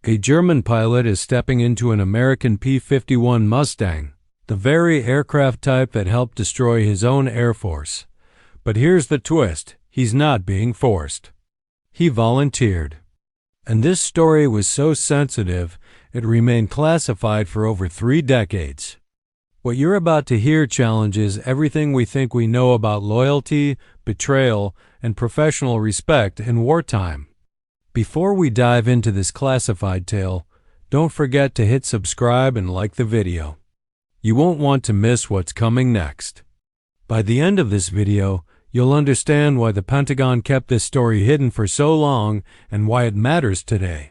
A German pilot is stepping into an American P-51 Mustang, the very aircraft type that helped destroy his own Air Force. But here's the twist: he's not being forced. He volunteered. And this story was so sensitive, it remained classified for over 3 decades. What you're about to hear challenges everything we think we know about loyalty, betrayal, and professional respect in wartime. Before we dive into this classified tale, don't forget to hit subscribe and like the video. You won't want to miss what's coming next. By the end of this video, you'll understand why the Pentagon kept this story hidden for so long and why it matters today.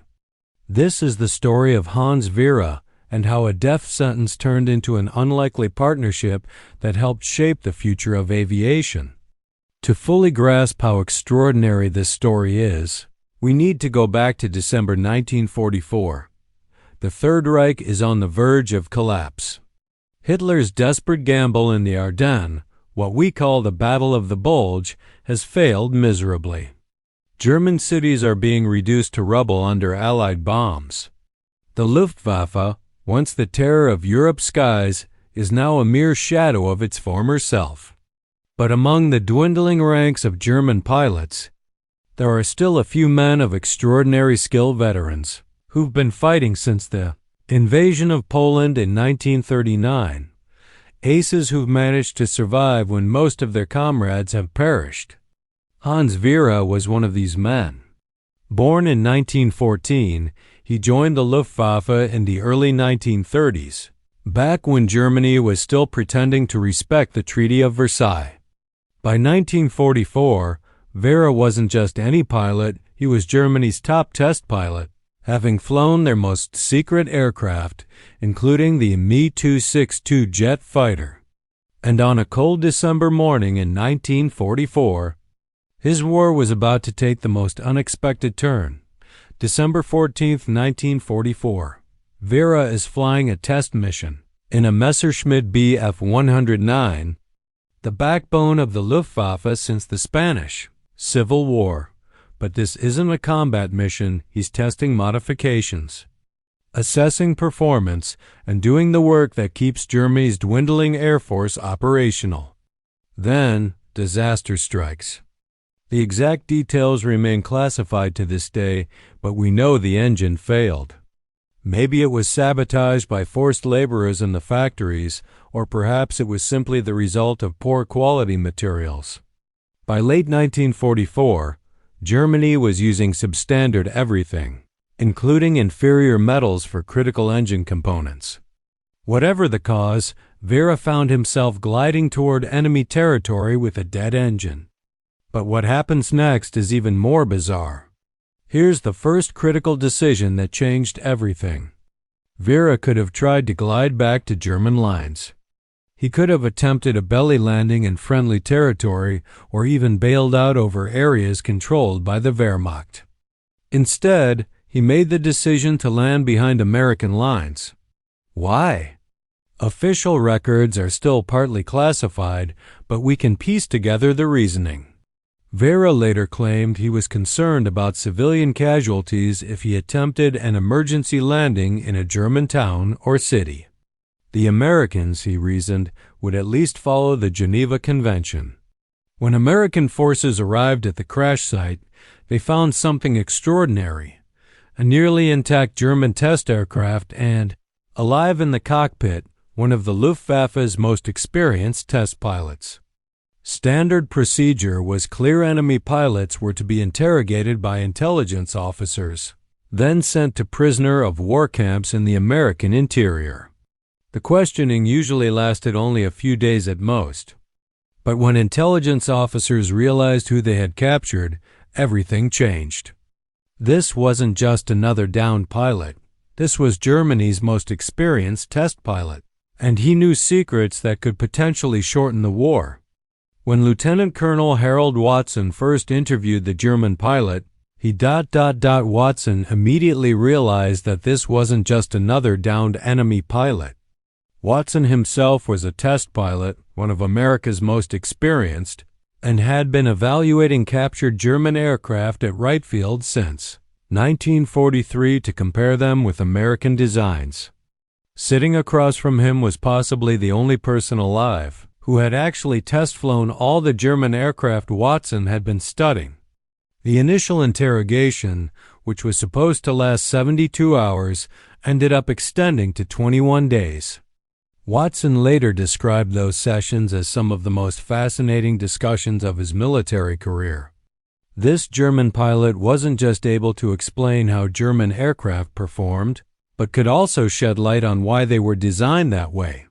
This is the story of Hans Werner and how a death sentence turned into an unlikely partnership that helped shape the future of aviation. To fully grasp how extraordinary this story is, we need to go back to December 1944. The Third Reich is on the verge of collapse. Hitler's desperate gamble in the Ardennes, what we call the Battle of the Bulge, has failed miserably. German cities are being reduced to rubble under Allied bombs. The Luftwaffe, once the terror of Europe's skies, is now a mere shadow of its former self. But among the dwindling ranks of German pilots, there are still a few men of extraordinary skill, veterans, who've been fighting since the invasion of Poland in 1939, aces who've managed to survive when most of their comrades have perished. Hans Werner was one of these men. Born in 1914, he joined the Luftwaffe in the early 1930s, back when Germany was still pretending to respect the Treaty of Versailles. By 1944, Werner wasn't just any pilot, he was Germany's top test pilot, having flown their most secret aircraft, including the Me-262 jet fighter. And on a cold December morning in 1944, his war was about to take the most unexpected turn. December 14, 1944, Werner is flying a test mission in a Messerschmitt Bf 109, the backbone of the Luftwaffe since the Spanish Civil War. But this isn't a combat mission, he's testing modifications, assessing performance, and doing the work that keeps Germany's dwindling Air Force operational. Then, disaster strikes. The exact details remain classified to this day, but we know the engine failed. Maybe it was sabotaged by forced laborers in the factories, or perhaps it was simply the result of poor quality materials. By late 1944, Germany was using substandard everything, including inferior metals for critical engine components. Whatever the cause, Werner found himself gliding toward enemy territory with a dead engine. But what happens next is even more bizarre. Here's the first critical decision that changed everything. Werner could have tried to glide back to German lines. He could have attempted a belly landing in friendly territory or even bailed out over areas controlled by the Wehrmacht. Instead, he made the decision to land behind American lines. Why? Official records are still partly classified, but we can piece together the reasoning. Werner later claimed he was concerned about civilian casualties if he attempted an emergency landing in a German town or city. The Americans, he reasoned, would at least follow the Geneva Convention. When American forces arrived at the crash site, they found something extraordinary: a nearly intact German test aircraft and, alive in the cockpit, one of the Luftwaffe's most experienced test pilots. Standard procedure was clear enemy pilots were to be interrogated by intelligence officers, then sent to prisoner of war camps in the American interior. The questioning usually lasted only a few days at most. But when intelligence officers realized who they had captured, everything changed. This wasn't just another downed pilot. This was Germany's most experienced test pilot, and he knew secrets that could potentially shorten the war. When Lieutenant Colonel Harold Watson first interviewed the German pilot, Watson immediately realized that this wasn't just another downed enemy pilot. Watson himself was a test pilot, one of America's most experienced, and had been evaluating captured German aircraft at Wright Field since 1943 to compare them with American designs. Sitting across from him was possibly the only person alive who had actually test-flown all the German aircraft Watson had been studying. The initial interrogation, which was supposed to last 72 hours, ended up extending to 21 days. Watson later described those sessions as some of the most fascinating discussions of his military career. This German pilot wasn't just able to explain how German aircraft performed, but could also shed light on why they were designed that way.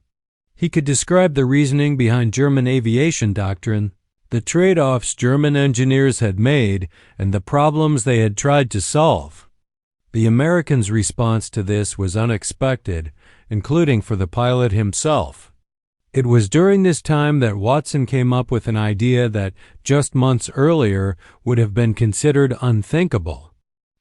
He could describe the reasoning behind German aviation doctrine, the trade-offs German engineers had made, and the problems they had tried to solve. The Americans' response to this was unexpected, including for the pilot himself. It was during this time that Watson came up with an idea that just months earlier would have been considered unthinkable.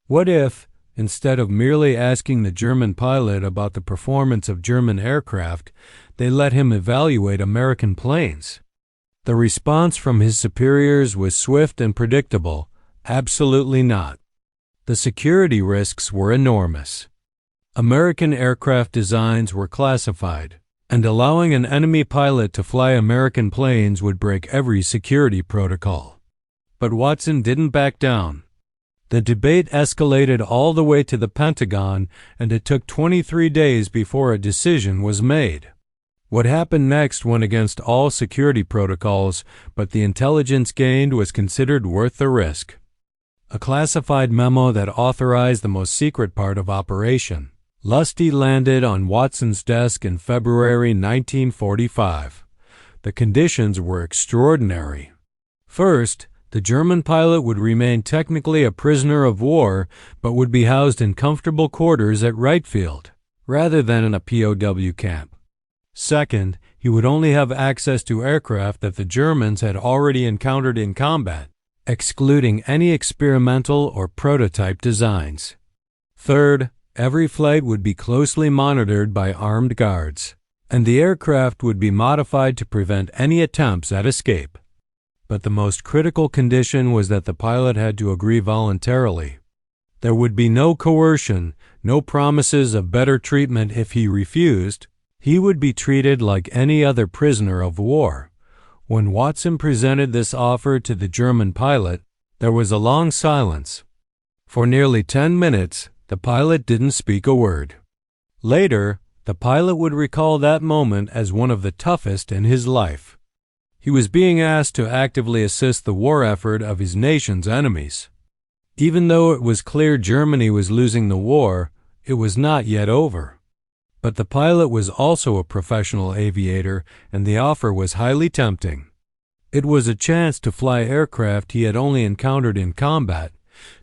What if, instead of merely asking the German pilot about the performance of German aircraft, they let him evaluate American planes? The response from his superiors was swift and predictable. Absolutely not. The security risks were enormous. American aircraft designs were classified, and allowing an enemy pilot to fly American planes would break every security protocol. But Watson didn't back down. The debate escalated all the way to the Pentagon, and it took 23 days before a decision was made. What happened next went against all security protocols, but the intelligence gained was considered worth the risk. A classified memo that authorized the most secret part of Operation Lusty landed on Watson's desk in February 1945. The conditions were extraordinary. First, the German pilot would remain technically a prisoner of war, but would be housed in comfortable quarters at Wright Field, rather than in a POW camp. Second, he would only have access to aircraft that the Germans had already encountered in combat, excluding any experimental or prototype designs. Third, every flight would be closely monitored by armed guards, and the aircraft would be modified to prevent any attempts at escape. But the most critical condition was that the pilot had to agree voluntarily. There would be no coercion, no promises of better treatment if he refused. He would be treated like any other prisoner of war. When Watson presented this offer to the German pilot, there was a long silence. For nearly 10 minutes, the pilot didn't speak a word. Later, the pilot would recall that moment as one of the toughest in his life. He was being asked to actively assist the war effort of his nation's enemies. Even though it was clear Germany was losing the war, it was not yet over. But the pilot was also a professional aviator, and the offer was highly tempting. It was a chance to fly aircraft he had only encountered in combat,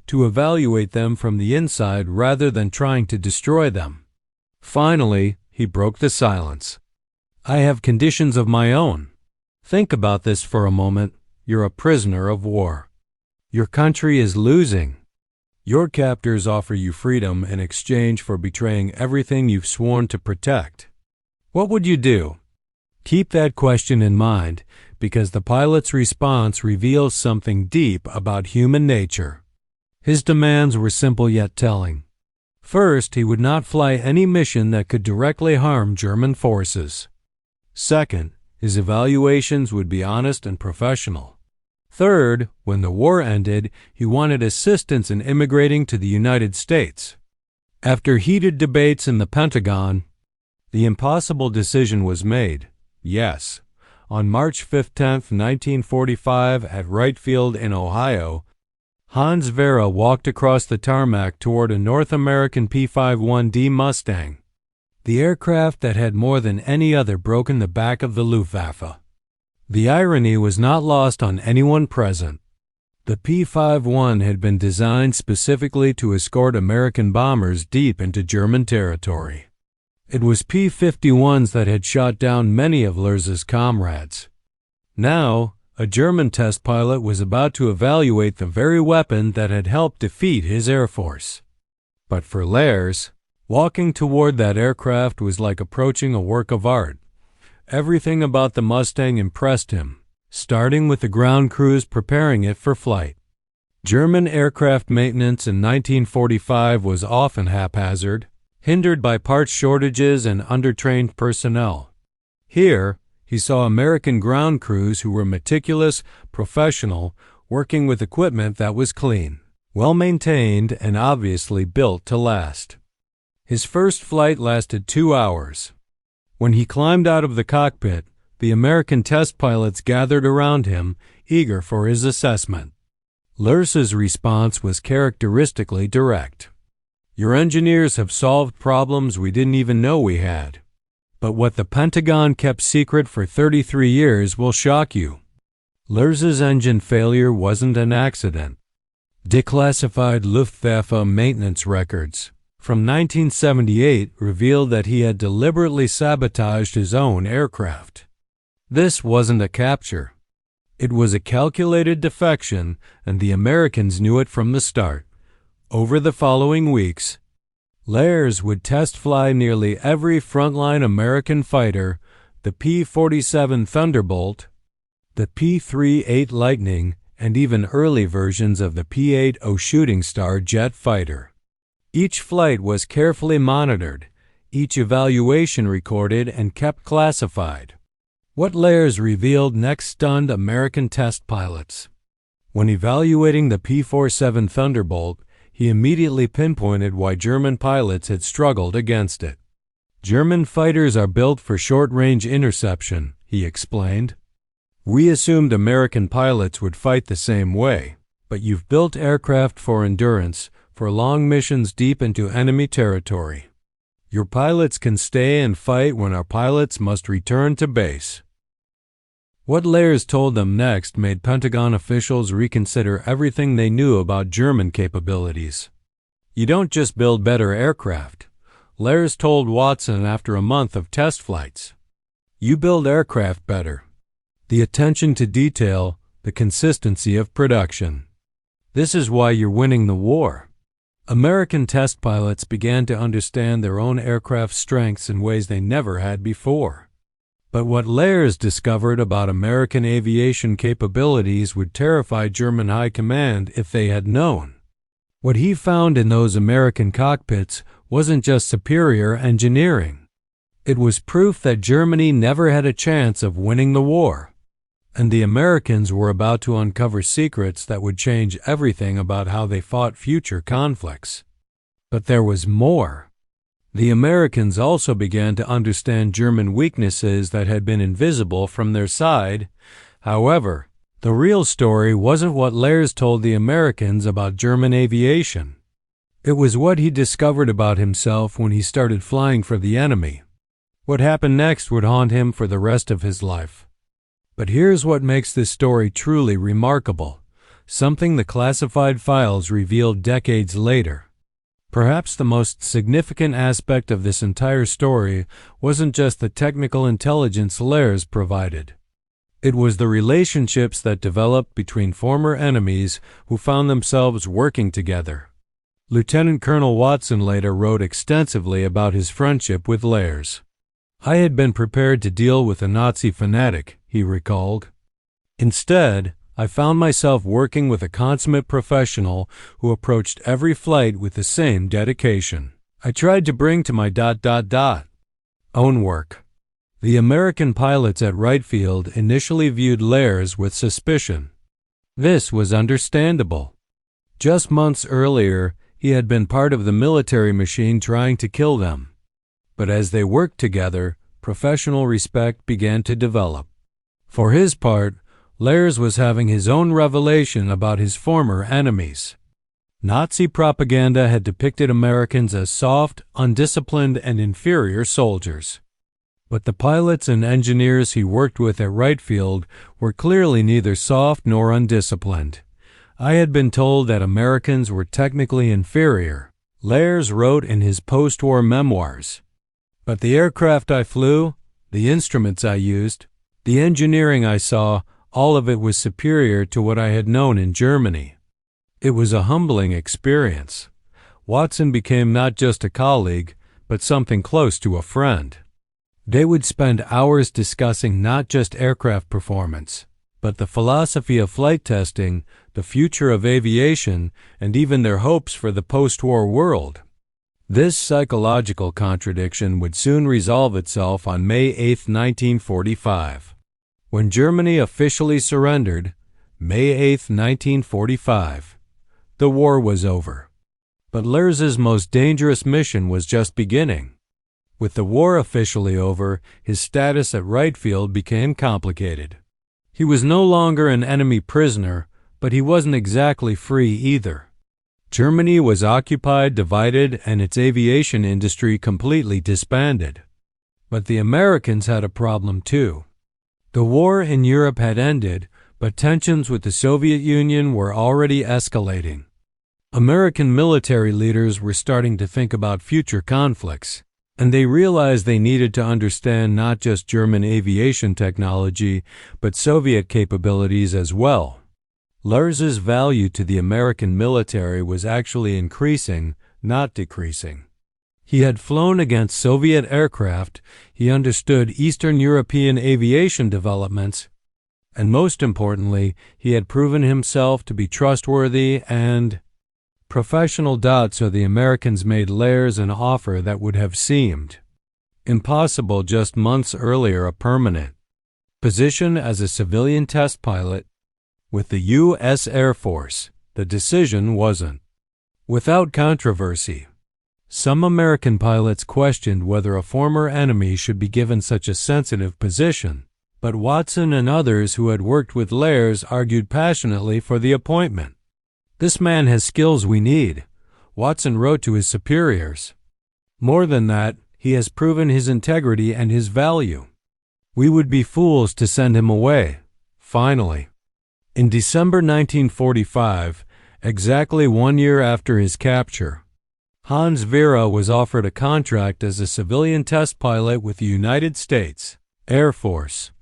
to evaluate them from the inside rather than trying to destroy them. Finally, he broke the silence. "I have conditions of my own. Think about this for a moment. You're a prisoner of war. Your country is losing. Your captors offer you freedom in exchange for betraying everything you've sworn to protect. What would you do?" Keep that question in mind, because the pilot's response reveals something deep about human nature. His demands were simple yet telling. First, he would not fly any mission that could directly harm German forces. Second, his evaluations would be honest and professional. Third, when the war ended, he wanted assistance in immigrating to the United States. After heated debates in the Pentagon, the impossible decision was made. Yes. On March 15, 1945, at Wright Field in Ohio, Hans Werner walked across the tarmac toward a North American P-51 Mustang, the aircraft that had more than any other broken the back of the Luftwaffe. The irony was not lost on anyone present. The P-51 had been designed specifically to escort American bombers deep into German territory. It was P-51s that had shot down many of Lerche's comrades. Now, a German test pilot was about to evaluate the very weapon that had helped defeat his Air Force. But for Lerche, walking toward that aircraft was like approaching a work of art. Everything about the Mustang impressed him, starting with the ground crews preparing it for flight. German aircraft maintenance in 1945 was often haphazard, hindered by parts shortages and undertrained personnel. Here, he saw American ground crews who were meticulous, professional, working with equipment that was clean, well-maintained, and obviously built to last. His first flight lasted 2 hours. When he climbed out of the cockpit, the American test pilots gathered around him, eager for his assessment. Lerche's response was characteristically direct. "Your engineers have solved problems we didn't even know we had. But what the Pentagon kept secret for 33 years will shock you." Lerche's engine failure wasn't an accident. Declassified Luftwaffe maintenance records from 1978 revealed that he had deliberately sabotaged his own aircraft. This wasn't a capture. It was a calculated defection, and the Americans knew it from the start. Over the following weeks, Lerche would test fly nearly every frontline American fighter, the P-47 Thunderbolt, the P-38 Lightning, and even early versions of the P-80 Shooting Star jet fighter. Each flight was carefully monitored, each evaluation recorded and kept classified. What Lerche revealed next stunned American test pilots. When evaluating the P-47 Thunderbolt, he immediately pinpointed why German pilots had struggled against it. "German fighters are built for short-range interception," he explained. "We assumed American pilots would fight the same way, but you've built aircraft for endurance, for long missions deep into enemy territory. Your pilots can stay and fight when our pilots must return to base." What Lerche told them next made Pentagon officials reconsider everything they knew about German capabilities. "You don't just build better aircraft," Lerche told Watson after a month of test flights. "You build aircraft better. The attention to detail, the consistency of production. This is why you're winning the war." American test pilots began to understand their own aircraft's strengths in ways they never had before. But what Lerche discovered about American aviation capabilities would terrify German high command if they had known. What he found in those American cockpits wasn't just superior engineering. It was proof that Germany never had a chance of winning the war. And the Americans were about to uncover secrets that would change everything about how they fought future conflicts. But there was more. The Americans also began to understand German weaknesses that had been invisible from their side. However, the real story wasn't what Lerche told the Americans about German aviation. It was what he discovered about himself when he started flying for the enemy. What happened next would haunt him for the rest of his life. But here's what makes this story truly remarkable, something the classified files revealed decades later. Perhaps the most significant aspect of this entire story wasn't just the technical intelligence Lerche provided. It was the relationships that developed between former enemies who found themselves working together. Lieutenant Colonel Watson later wrote extensively about his friendship with Lerche. "I had been prepared to deal with a Nazi fanatic," he recalled. "Instead, I found myself working with a consummate professional who approached every flight with the same dedication. I tried to bring to my own work." The American pilots at Wright Field initially viewed Lerche with suspicion. This was understandable. Just months earlier, he had been part of the military machine trying to kill them. But as they worked together, professional respect began to develop. For his part, Lerche was having his own revelation about his former enemies. Nazi propaganda had depicted Americans as soft, undisciplined, and inferior soldiers. But the pilots and engineers he worked with at Wright Field were clearly neither soft nor undisciplined. "I had been told that Americans were technically inferior," Lerche wrote in his post-war memoirs. "But the aircraft I flew, the instruments I used, the engineering I saw, all of it was superior to what I had known in Germany." It was a humbling experience. Watson became not just a colleague, but something close to a friend. They would spend hours discussing not just aircraft performance, but the philosophy of flight testing, the future of aviation, and even their hopes for the post-war world. This psychological contradiction would soon resolve itself on May 8, 1945. When Germany officially surrendered, May 8, 1945, the war was over. But Lerche's most dangerous mission was just beginning. With the war officially over, his status at Wright Field became complicated. He was no longer an enemy prisoner, but he wasn't exactly free either. Germany was occupied, divided, and its aviation industry completely disbanded. But the Americans had a problem too. The war in Europe had ended, but tensions with the Soviet Union were already escalating. American military leaders were starting to think about future conflicts, and they realized they needed to understand not just German aviation technology, but Soviet capabilities as well. Lerche's value to the American military was actually increasing, not decreasing. He had flown against Soviet aircraft, he understood Eastern European aviation developments, and most importantly, he had proven himself to be trustworthy and professional. So the Americans made Lerche an offer that would have seemed impossible just months earlier: a permanent position as a civilian test pilot with the U.S. Air Force. The decision wasn't without controversy. Some American pilots questioned whether a former enemy should be given such a sensitive position, but Watson and others who had worked with Lerche argued passionately for the appointment. "This man has skills we need," Watson wrote to his superiors. "More than that, he has proven his integrity and his value. We would be fools to send him away." Finally, in December 1945, exactly 1 year after his capture, Hans Werner was offered a contract as a civilian test pilot with the United States Air Force.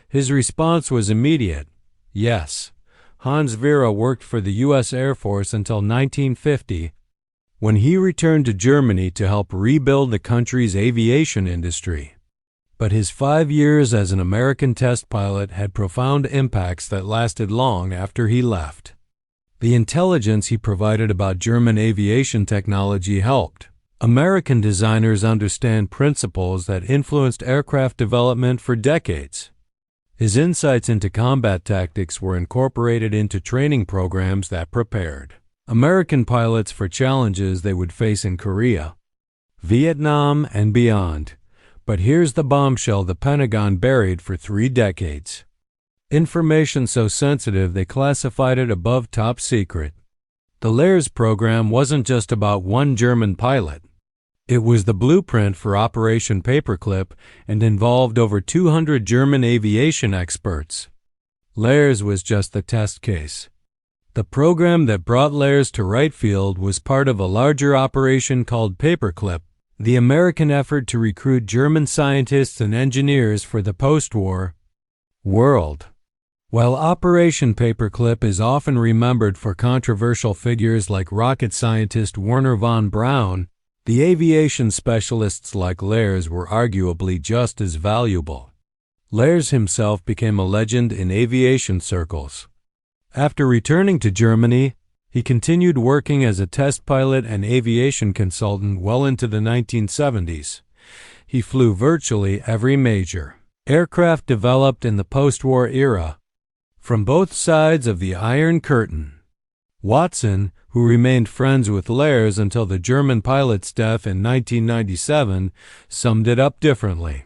His response was immediate: yes. Hans Werner worked for the U.S. Air Force until 1950, when he returned to Germany to help rebuild the country's aviation industry. But his 5 years as an American test pilot had profound impacts that lasted long after he left. The intelligence he provided about German aviation technology helped American designers understand principles that influenced aircraft development for decades. His insights into combat tactics were incorporated into training programs that prepared American pilots for challenges they would face in Korea, Vietnam, and beyond. But here's the bombshell the Pentagon buried for 3 decades. Information so sensitive they classified it above top secret. The Lerche program wasn't just about one German pilot. It was the blueprint for Operation Paperclip and involved over 200 German aviation experts. Lerche was just the test case. The program that brought Lerche to Wright Field was part of a larger operation called Paperclip, the American effort to recruit German scientists and engineers for the post-war world. While Operation Paperclip is often remembered for controversial figures like rocket scientist Wernher von Braun, the aviation specialists like Lerche were arguably just as valuable. Lerche himself became a legend in aviation circles. After returning to Germany, he continued working as a test pilot and aviation consultant well into the 1970s. He flew virtually every major aircraft developed in the post-war era, from both sides of the Iron Curtain. Watson, who remained friends with Lerche until the German pilot's death in 1997, summed it up differently.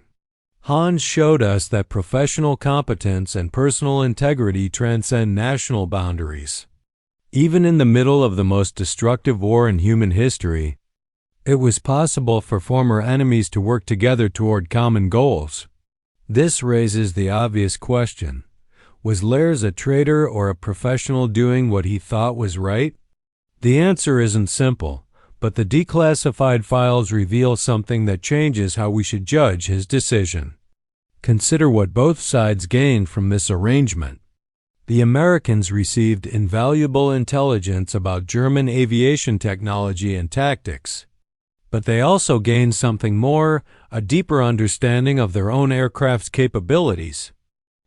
Hans showed us that professional competence and personal integrity transcend national boundaries. Even in the middle of the most destructive war in human history, it was possible for former enemies to work together toward common goals. This raises the obvious question: was Lerche a traitor or a professional doing what he thought was right? The answer isn't simple, but the declassified files reveal something that changes how we should judge his decision. Consider what both sides gained from this arrangement. The Americans received invaluable intelligence about German aviation technology and tactics, but they also gained something more, a deeper understanding of their own aircraft's capabilities.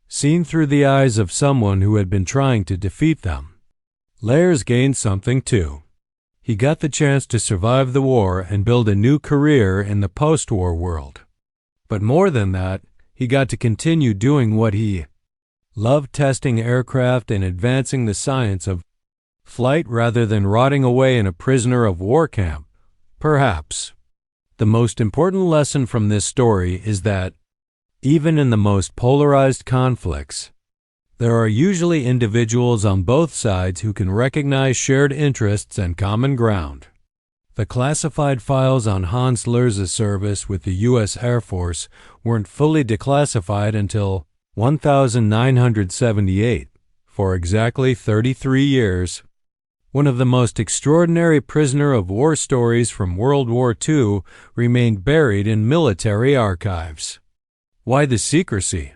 seen through the eyes of someone who had been trying to defeat them. Lerche gained something too. He got the chance to survive the war and build a new career in the post-war world. But more than that, he got to continue doing what he loved, testing aircraft and advancing the science of flight rather than rotting away in a prisoner of war camp, perhaps. The most important lesson from this story is that, even in the most polarized conflicts, there are usually individuals on both sides who can recognize shared interests and common ground. The classified files on Hans Lerche's service with the U.S. Air Force weren't fully declassified until 1978, for exactly 33 years. One of the most extraordinary prisoner of war stories from World War II remained buried in military archives. Why the secrecy?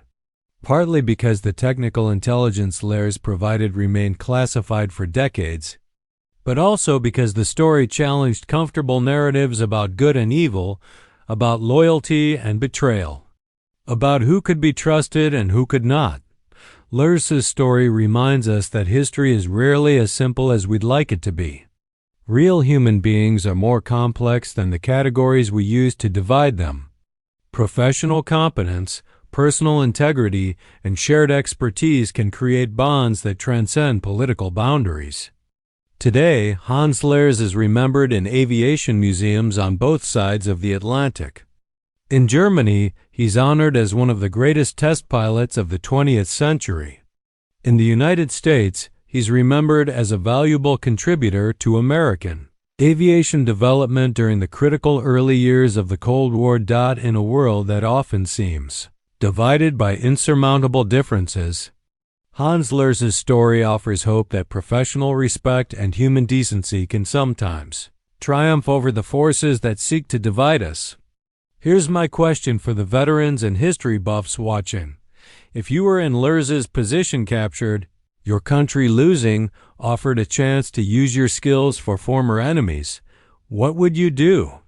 Partly because the technical intelligence Lerche provided remained classified for decades, but also because the story challenged comfortable narratives about good and evil, about loyalty and betrayal, about who could be trusted and who could not. Lerche's story reminds us that history is rarely as simple as we'd like it to be. Real human beings are more complex than the categories we use to divide them. Professional competence, personal integrity, and shared expertise can create bonds that transcend political boundaries. Today, Hans Lerche is remembered in aviation museums on both sides of the Atlantic. In Germany, he's honored as one of the greatest test pilots of the 20th century. In the United States, he's remembered as a valuable contributor to American aviation development during the critical early years of the Cold War. In a world that often seems divided by insurmountable differences, Hans Lerche's story offers hope that professional respect and human decency can sometimes triumph over the forces that seek to divide us. Here's my question for the veterans and history buffs watching. If you were in Lerche's position, captured, your country losing, offered a chance to use your skills for former enemies, what would you do?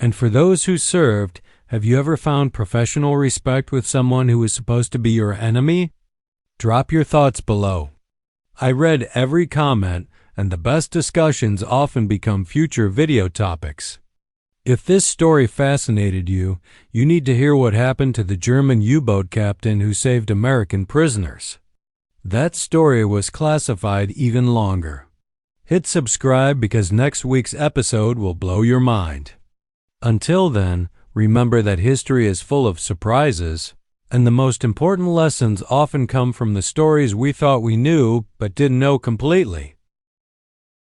And for those who served, have you ever found professional respect with someone who was supposed to be your enemy? Drop your thoughts below. I read every comment, and the best discussions often become future video topics. If this story fascinated you, you need to hear what happened to the German U-boat captain who saved American prisoners. That story was classified even longer. Hit subscribe because next week's episode will blow your mind. Until then, remember that history is full of surprises, and the most important lessons often come from the stories we thought we knew but didn't know completely.